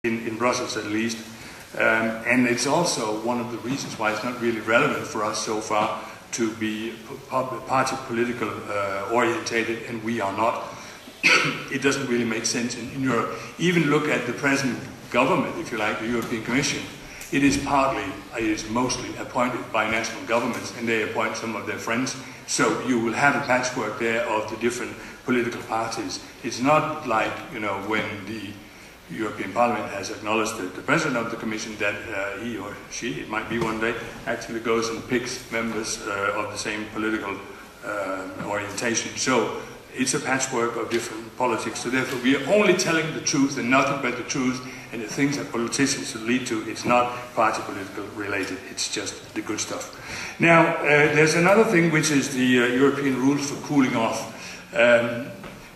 in Brussels at least. And it's also one of the reasons why it's not really relevant for us so far to be party political orientated, and we are not. It doesn't really make sense in Europe. Even look at the present government, if you like, the European Commission. It is mostly appointed by national governments, and they appoint some of their friends. So you will have a patchwork there of the different political parties. It's not like, you know, when the European Parliament has acknowledged that the President of the Commission, that he or she, it might be one day, actually goes and picks members of the same political orientation. So it's a patchwork of different politics. So therefore we are only telling the truth and nothing but the truth, and the things that politicians should lead to, it's not party political related, it's just the good stuff. Now, there's another thing, which is the European rules for cooling off.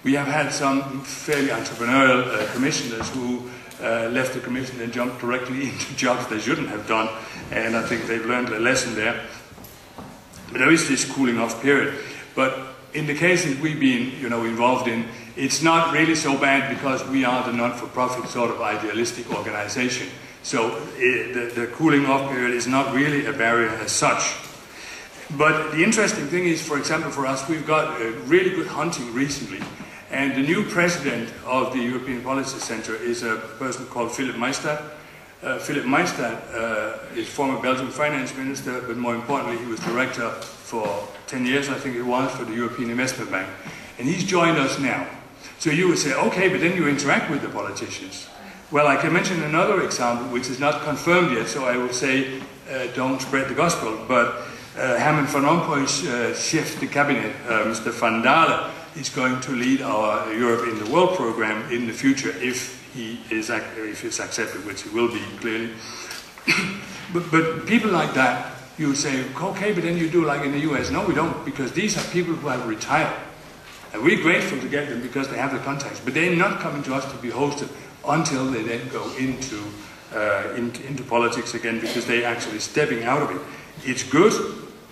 We have had some fairly entrepreneurial commissioners who left the commission and jumped directly into jobs they shouldn't have done, and I think they've learned a lesson there. But there is this cooling off period. But in the cases we've been, you know, involved in, it's not really so bad because we are the not-for-profit sort of idealistic organization. So the cooling off period is not really a barrier as such. But the interesting thing is, for example, for us, we've got really good hunting recently. And the new president of the European Policy Center is a person called Philip Maystadt. Philip Maystadt is former Belgian finance minister, but more importantly, he was director for 10 years, I think it was, for the European Investment Bank. And he's joined us now. So you would say, okay, but then you interact with the politicians. Well, I can mention another example, which is not confirmed yet, so I would say don't spread the gospel. But Herman Van Rompuy's chef de cabinet, Mr. Van Dalen, is going to lead our Europe in the World program in the future if it's accepted, which it will be clearly. but people like that, you say, okay, but then you do like in the US. No, we don't, because these are people who have retired. And we're grateful to get them because they have the contacts. But they're not coming to us to be hosted until they then go into politics again, because they're actually stepping out of it. It's good,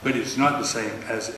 but it's not the same as